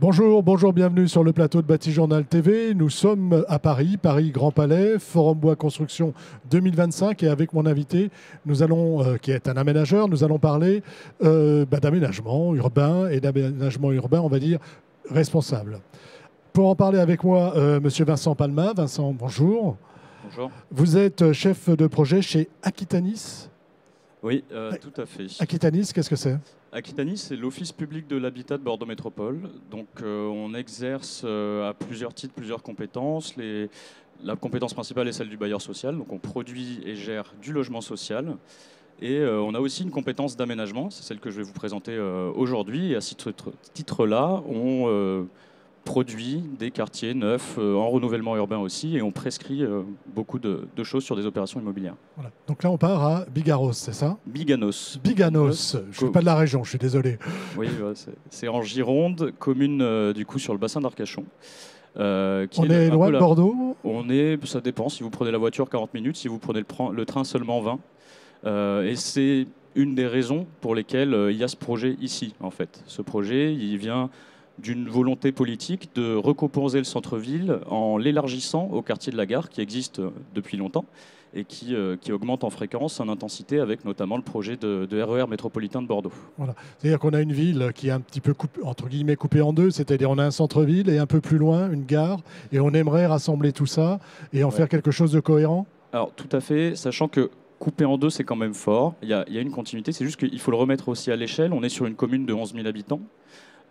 Bonjour, bonjour, bienvenue sur le plateau de Batijournal TV. Nous sommes à Paris, Paris Grand Palais, Forum Bois Construction 2025 et avec mon invité, nous allons, qui est un aménageur, nous allons parler d'aménagement urbain et d'aménagement urbain, on va dire, responsable. Pour en parler avec moi, Monsieur Vincent Palma. Vincent, bonjour. Bonjour. Vous êtes chef de projet chez Aquitanis. Oui, tout à fait. Aquitanis, qu'est-ce que c'est? Aquitanis, c'est l'Office public de l'habitat de Bordeaux Métropole. Donc, on exerce à plusieurs titres, plusieurs compétences. La compétence principale est celle du bailleur social. Donc, on produit et gère du logement social. Et on a aussi une compétence d'aménagement. C'est celle que je vais vous présenter aujourd'hui. Et à ce titre-là, on produit des quartiers neufs, en renouvellement urbain aussi, et on prescrit beaucoup de choses sur des opérations immobilières. Voilà. Donc là, on part à Bigarros, c'est ça? Biganos. Biganos. Je ne suis pas de la région, je suis désolé. Oui, c'est en Gironde, commune du coup sur le bassin d'Arcachon. On est loin de Bordeaux? Ça dépend. Si vous prenez la voiture, 40 minutes. Si vous prenez le train, seulement 20. Et c'est une des raisons pour lesquelles il y a ce projet ici, en fait. Ce projet, il vient d'une volonté politique de recomposer le centre-ville en l'élargissant au quartier de la Gare, qui existe depuis longtemps et qui augmente en fréquence, en intensité, avec notamment le projet de RER métropolitain de Bordeaux. Voilà. C'est-à-dire qu'on a une ville qui est un petit peu entre guillemets coupée en deux, c'est-à-dire on a un centre-ville et un peu plus loin une gare, et on aimerait rassembler tout ça et en faire quelque chose de cohérent? Alors tout à fait, sachant que couper en deux, c'est quand même fort. Il y a une continuité, c'est juste qu'il faut le remettre aussi à l'échelle. On est sur une commune de 11 000 habitants.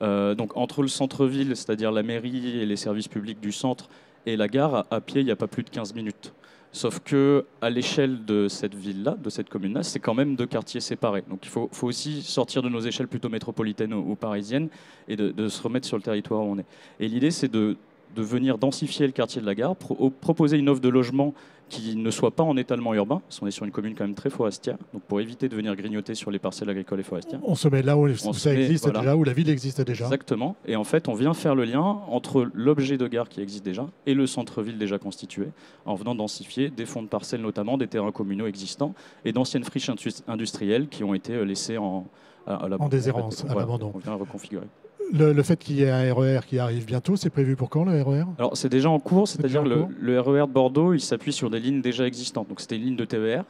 Donc entre le centre-ville, c'est-à-dire la mairie et les services publics du centre, et la gare, à pied, il n'y a pas plus de 15 minutes. Sauf que à l'échelle de cette ville-là, de cette commune-là, c'est quand même deux quartiers séparés. Donc il faut aussi sortir de nos échelles plutôt métropolitaines ou parisiennes et de se remettre sur le territoire où on est. Et l'idée, c'est de venir densifier le quartier de la Gare, proposer une offre de logement qui ne soit pas en étalement urbain, parce qu'on est sur une commune quand même très forestière, donc pour éviter de venir grignoter sur les parcelles agricoles et forestières. On se met là où ça existe déjà, où la ville existe déjà. Exactement, et en fait on vient faire le lien entre l'objet de gare qui existe déjà et le centre-ville déjà constitué, en venant densifier des fonds de parcelles notamment, des terrains communaux existants, et d'anciennes friches industrielles qui ont été laissées en déshérence, à l'abandon. On vient reconfigurer. Le fait qu'il y ait un RER qui arrive bientôt, c'est prévu pour quand, le RER? Alors c'est déjà en cours, c'est-à-dire le RER de Bordeaux, il s'appuie sur des lignes déjà existantes. Donc c'était une ligne de TER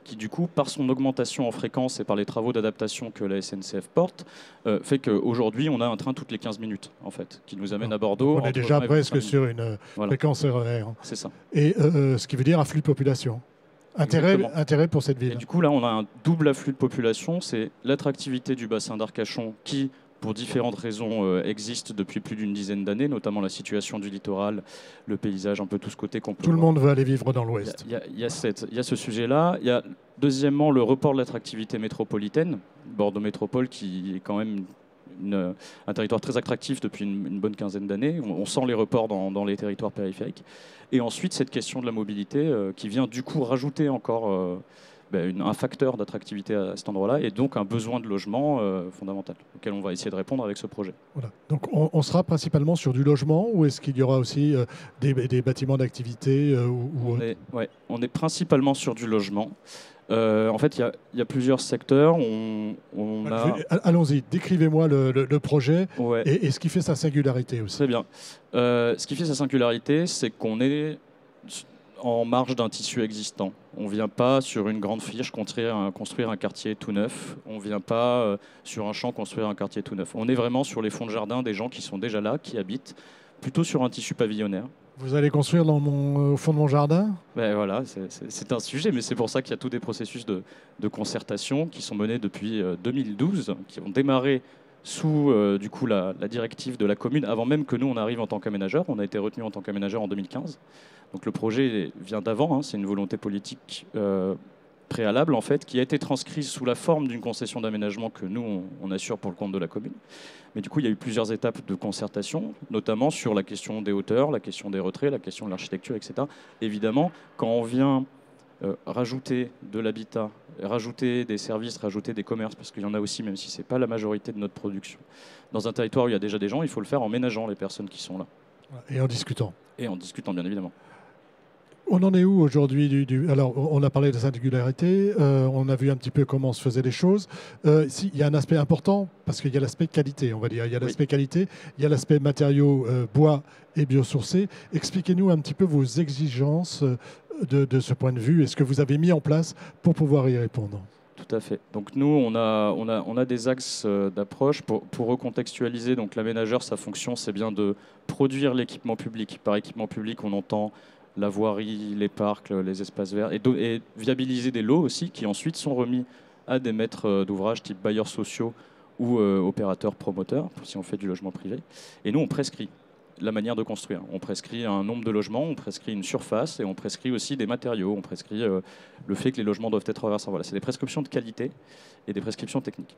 qui du coup, par son augmentation en fréquence et par les travaux d'adaptation que la SNCF porte, fait qu'aujourd'hui on a un train toutes les 15 minutes en fait, qui nous amène à Bordeaux. Donc on est déjà presque sur une fréquence RER. C'est ça. Et ce qui veut dire afflux de population. Intérêt pour cette ville. Et du coup là on a un double afflux de population, c'est l'attractivité du bassin d'Arcachon qui, pour différentes raisons, existe depuis plus d'une dizaine d'années, notamment la situation du littoral, le paysage, un peu tout ce côté qu'on peut Tout le monde veut aller vivre dans l'Ouest. Il y a ce sujet-là. Il y a deuxièmement le report de l'attractivité métropolitaine. Bordeaux Métropole qui est quand même un territoire très attractif depuis une bonne quinzaine d'années. On sent les reports dans les territoires périphériques. Et ensuite, cette question de la mobilité qui vient du coup rajouter encore un facteur d'attractivité à cet endroit-là et donc un besoin de logement fondamental auquel on va essayer de répondre avec ce projet. Voilà. Donc on sera principalement sur du logement ou est-ce qu'il y aura aussi des bâtiments d'activité on est principalement sur du logement. En fait, il y a plusieurs secteurs. Allons-y, décrivez-moi le projet Ouais. et ce qui fait sa singularité aussi. Très bien. Ce qui fait sa singularité, c'est qu'on est en marge d'un tissu existant. On ne vient pas sur une grande friche construire un quartier tout neuf. On ne vient pas sur un champ construire un quartier tout neuf. On est vraiment sur les fonds de jardin des gens qui sont déjà là, qui habitent, plutôt sur un tissu pavillonnaire. Vous allez construire au fond de mon jardin? Voilà, c'est un sujet, mais c'est pour ça qu'il y a tous des processus de concertation qui sont menés depuis 2012, qui ont démarré sous du coup la directive de la commune, avant même que nous on arrive en tant qu'aménageur. On a été retenu en tant qu'aménageur en 2015. Donc le projet vient d'avant, c'est une volonté politique préalable en fait, qui a été transcrise sous la forme d'une concession d'aménagement que nous on assure pour le compte de la commune. Mais du coup il y a eu plusieurs étapes de concertation, notamment sur la question des hauteurs, la question des retraits, la question de l'architecture, etc. Évidemment, quand on vient rajouter de l'habitat, rajouter des services, rajouter des commerces, parce qu'il y en a aussi, même si ce n'est pas la majorité de notre production, dans un territoire où il y a déjà des gens, il faut le faire en ménageant les personnes qui sont là. Et en discutant. Et en discutant, bien évidemment. On en est où aujourd'hui Alors, on a parlé de singularité, on a vu un petit peu comment se faisaient les choses. Il y a un aspect important, parce qu'il y a l'aspect qualité, on va dire. Il y a l'aspect qualité, il y a l'aspect matériaux, bois et biosourcés. Expliquez-nous un petit peu vos exigences de ce point de vue et ce que vous avez mis en place pour pouvoir y répondre. Tout à fait. Donc nous, on a des axes d'approche pour recontextualiser. Donc l'aménageur, sa fonction, c'est bien de produire l'équipement public. Par équipement public, on entend la voirie, les parcs, les espaces verts, et viabiliser des lots aussi, qui ensuite sont remis à des maîtres d'ouvrage type bailleurs sociaux ou opérateurs promoteurs, si on fait du logement privé. Et nous, on prescrit la manière de construire. On prescrit un nombre de logements, on prescrit une surface et on prescrit aussi des matériaux. On prescrit le fait que les logements doivent être renversants. Voilà, c'est des prescriptions de qualité et des prescriptions techniques.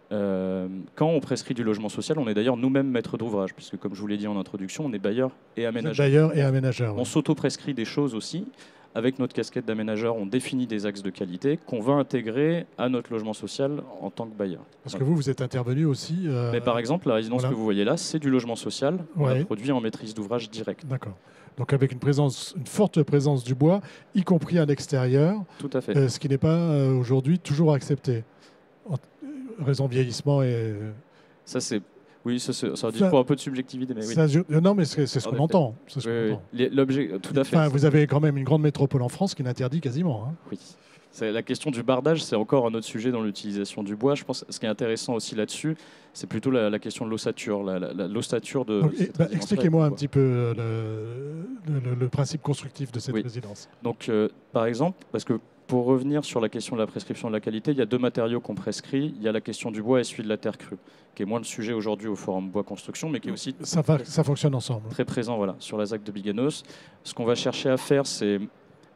Quand on prescrit du logement social, on est d'ailleurs nous-mêmes maîtres d'ouvrage, puisque comme je vous l'ai dit en introduction, on est bailleur et aménageur. Bailleur et aménageur. On s'auto-prescrit des choses aussi. Avec notre casquette d'aménageur, on définit des axes de qualité qu'on va intégrer à notre logement social en tant que bailleur. Parce que vous êtes intervenu aussi. Mais par exemple, la résidence que vous voyez là, c'est du logement social. On a produit en maîtrise d'ouvrage direct. D'accord. Donc avec une forte présence du bois, y compris à l'extérieur. Tout à fait. Ce qui n'est pas aujourd'hui toujours accepté. Raison vieillissement et. Ça, c'est. Oui, ça dit pour un peu de subjectivité. Mais oui. Non, mais c'est ce qu'on entend. L'objet, tout à fait. Enfin, vous avez quand même une grande métropole en France qui l'interdit quasiment. Hein. Oui. La question du bardage, c'est encore un autre sujet dans l'utilisation du bois. Je pense que ce qui est intéressant aussi là-dessus, c'est plutôt la question de l'ossature. L'ossature de. Expliquez-moi un petit peu le principe constructif de cette résidence. Donc, par exemple, parce que pour revenir sur la question de la prescription de la qualité, il y a deux matériaux qu'on prescrit. Il y a la question du bois et celui de la terre crue, qui est moins le sujet aujourd'hui au Forum Bois Construction, mais qui est aussi ça fonctionne ensemble. Très présent sur la ZAC de Biganos. Ce qu'on va chercher à faire, c'est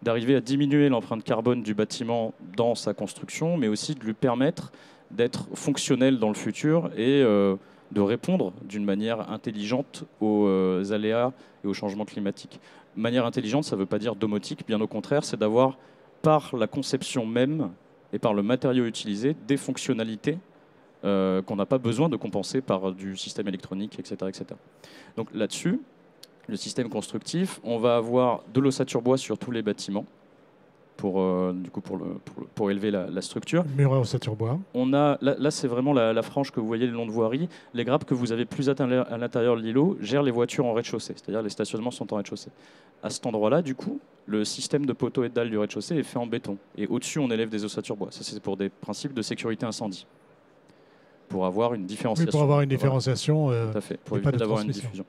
d'arriver à diminuer l'empreinte carbone du bâtiment dans sa construction, mais aussi de lui permettre d'être fonctionnel dans le futur et de répondre d'une manière intelligente aux aléas et aux changements climatiques. Manière intelligente, ça ne veut pas dire domotique, bien au contraire, c'est d'avoir par la conception même et par le matériau utilisé des fonctionnalités qu'on n'a pas besoin de compenser par du système électronique, etc. etc. Donc là-dessus, le système constructif, on va avoir de l'ossature bois sur tous les bâtiments pour élever la structure. Mur à ossature bois. On a, là c'est vraiment la frange que vous voyez le long de voirie. Les grappes que vous avez plus à l'intérieur de l'îlot gèrent les voitures en rez-de-chaussée, c'est-à-dire les stationnements sont en rez-de-chaussée. À cet endroit-là, du coup, le système de poteaux et de dalles du rez-de-chaussée est fait en béton. Et au-dessus, on élève des ossatures bois. Ça, c'est pour des principes de sécurité incendie. Pour avoir une différenciation. Oui, pour avoir une différenciation. Tout à fait, pour éviter d'avoir une diffusion.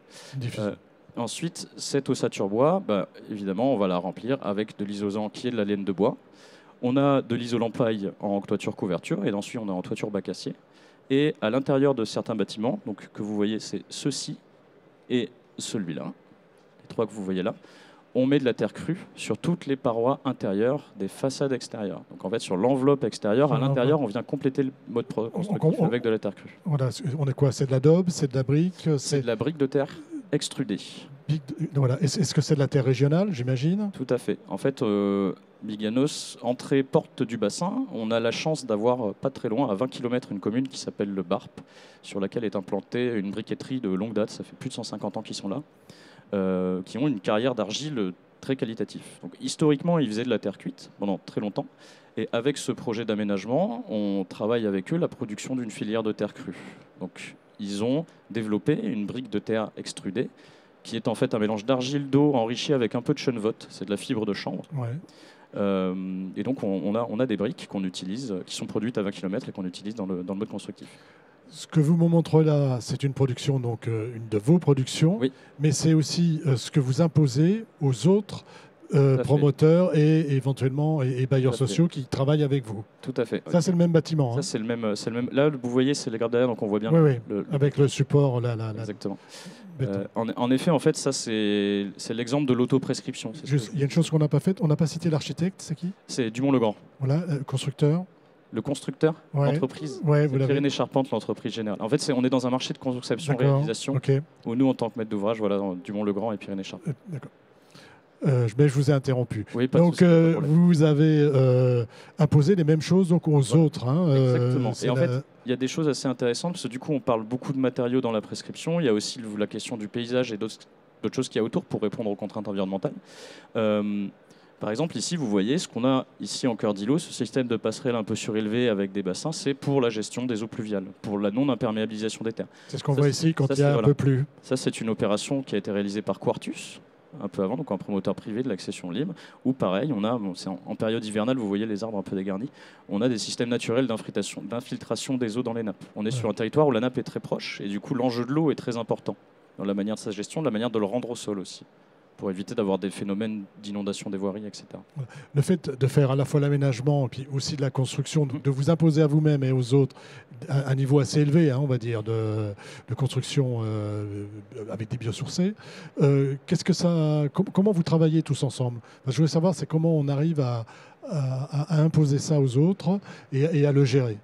Ensuite, cette ossature bois, évidemment, on va la remplir avec de l'isolant qui est de la laine de bois. On a de l'isolant paille en toiture couverture et ensuite on a en toiture bac acier. Et à l'intérieur de certains bâtiments, donc que vous voyez, c'est ceci et celui-là, les trois que vous voyez là, on met de la terre crue sur toutes les parois intérieures des façades extérieures. Donc en fait, sur l'enveloppe extérieure, à l'intérieur, on vient compléter le mode constructif avec de la terre crue. Voilà, on est quoi? C'est de l'adobe, c'est de la brique? C'est de la brique de terre extrudée. Voilà. Est-ce que c'est de la terre régionale, j'imagine? Tout à fait. En fait, Biganos, entrée porte du bassin, on a la chance d'avoir pas très loin, à 20 km, une commune qui s'appelle le Barp, sur laquelle est implantée une briqueterie de longue date, ça fait plus de 150 ans qu'ils sont là, qui ont une carrière d'argile très qualitative. Donc, historiquement, ils faisaient de la terre cuite pendant très longtemps, et avec ce projet d'aménagement, on travaille avec eux la production d'une filière de terre crue. Donc, ils ont développé une brique de terre extrudée, qui est en fait un mélange d'argile, d'eau enrichi avec un peu de chènevotte, c'est de la fibre de chanvre. Ouais. Et donc on a des briques qu'on utilise, qui sont produites à 20 km et qu'on utilise dans le mode constructif. Ce que vous me montrez là, c'est une production, donc une de vos productions, oui. Mais c'est aussi ce que vous imposez aux autres promoteurs et éventuellement et bailleurs sociaux qui travaillent avec vous. Tout à fait. Ça, c'est le même bâtiment. Ça, c'est le même. Là, vous voyez, c'est les gardes derrière, donc on voit bien. Oui, avec le support. Exactement. En effet, en fait, ça, c'est l'exemple de l'autoprescription. Il y a une chose qu'on n'a pas faite. On n'a pas cité l'architecte, c'est qui? C'est Dumont-Legrand. Voilà, constructeur. Le constructeur, l'entreprise, c'est Pyrénées Charpente, l'entreprise générale. En fait, on est dans un marché de conception-réalisation où nous, en tant que maître d'ouvrage, Dumont-Legrand et Pyrénées Charpente. D'accord. Mais je vous ai interrompu. Oui, donc, vous avez imposé les mêmes choses donc, aux autres. Hein, exactement. Et en fait, il y a des choses assez intéressantes parce que du coup, on parle beaucoup de matériaux dans la prescription. Il y a aussi la question du paysage et d'autres d'autres choses qu'il y a autour pour répondre aux contraintes environnementales. Par exemple, ici, vous voyez ce qu'on a ici en cœur d'îlot, ce système de passerelle un peu surélevé avec des bassins, c'est pour la gestion des eaux pluviales, pour la non-imperméabilisation des terres. C'est ce qu'on voit ici quand il y a un peu plus. Ça, c'est une opération qui a été réalisée par Quartus, un peu avant, donc un promoteur privé de l'accession libre, où pareil, on a, c'est en période hivernale, vous voyez les arbres un peu dégarnis, on a des systèmes naturels d'infiltration des eaux dans les nappes. On est sur un territoire où la nappe est très proche, et du coup, l'enjeu de l'eau est très important dans la manière de sa gestion, de la manière de le rendre au sol aussi, pour éviter d'avoir des phénomènes d'inondation des voiries, etc. Le fait de faire à la fois l'aménagement et puis aussi de la construction, de vous imposer à vous-même et aux autres un niveau assez élevé, hein, on va dire, de construction avec des biosourcés, qu'est-ce que ça, comment vous travaillez tous ensemble? Je voulais savoir, c'est comment on arrive à imposer ça aux autres et à le gérer.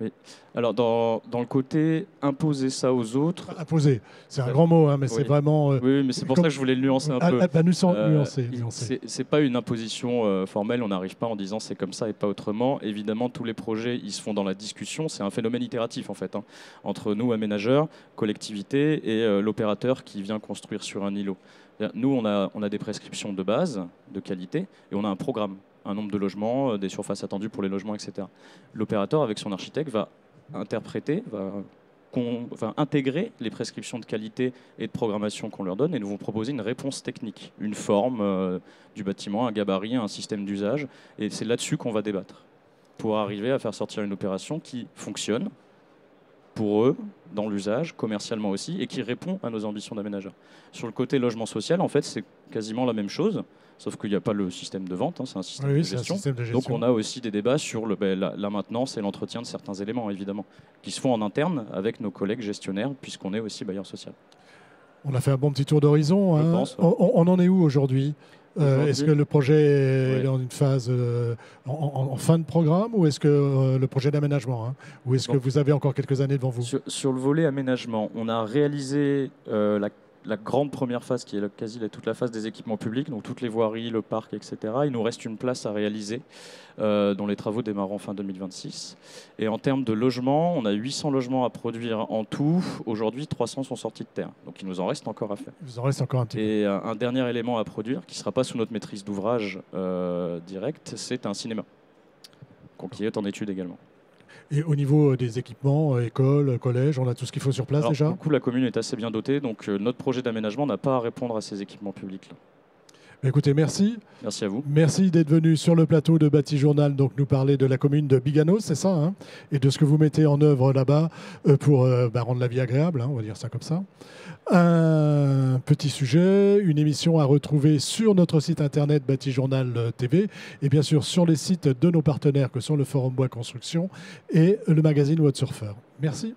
Oui. Alors, dans le côté imposer ça aux autres... Imposer, c'est un grand mot, hein, mais oui. C'est vraiment... oui, mais c'est pour ça que je voulais le nuancer un peu. Nuancer. C'est pas une imposition formelle, on n'arrive pas en disant c'est comme ça et pas autrement. Évidemment, tous les projets, ils se font dans la discussion. C'est un phénomène itératif, en fait, hein, entre nous, aménageurs, collectivités, et l'opérateur qui vient construire sur un îlot. Nous, on a des prescriptions de base, de qualité, et on a un programme. Un nombre de logements, des surfaces attendues pour les logements, etc. L'opérateur, avec son architecte, va interpréter, va intégrer les prescriptions de qualité et de programmation qu'on leur donne et nous vont proposer une réponse technique, une forme du bâtiment, un gabarit, un système d'usage. Et c'est là-dessus qu'on va débattre pour arriver à faire sortir une opération qui fonctionne pour eux, dans l'usage, commercialement aussi, et qui répond à nos ambitions d'aménageurs. Sur le côté logement social, en fait, c'est quasiment la même chose. Sauf qu'il n'y a pas le système de vente, hein, c'est un système de gestion. Donc on a aussi des débats sur la maintenance et l'entretien de certains éléments, évidemment, qui se font en interne avec nos collègues gestionnaires, puisqu'on est aussi bailleur social. On a fait un bon petit tour d'horizon. Hein. Pense, ouais. On en est où aujourd'hui? Est-ce que le projet est dans une phase en fin de programme ou est-ce que le projet d'aménagement, hein, ou est-ce que vous avez encore quelques années devant vous? Sur le volet aménagement, on a réalisé la grande première phase qui est quasi toute la phase des équipements publics, donc toutes les voiries, le parc, etc. Il nous reste une place à réaliser dont les travaux démarreront fin 2026. Et en termes de logement, on a 800 logements à produire en tout. Aujourd'hui, 300 sont sortis de terre. Donc il nous en reste encore à faire. Il vous en reste encore un petit peu. Et un dernier élément à produire, qui ne sera pas sous notre maîtrise d'ouvrage directe, c'est un cinéma, qui est en étude également. Et au niveau des équipements, écoles, collèges, on a tout ce qu'il faut sur place. Alors, déjà? Du coup, la commune est assez bien dotée, donc notre projet d'aménagement n'a pas à répondre à ces équipements publics-là. Écoutez, merci. Merci à vous. Merci d'être venu sur le plateau de Bâti Journal, donc nous parler de la commune de Biganos, c'est ça, hein, et de ce que vous mettez en œuvre là-bas pour rendre la vie agréable, hein, on va dire ça comme ça. Un petit sujet, une émission à retrouver sur notre site internet Bâti Journal TV et bien sûr sur les sites de nos partenaires que sont le Forum Bois Construction et le magazine Whatsurfer. Merci.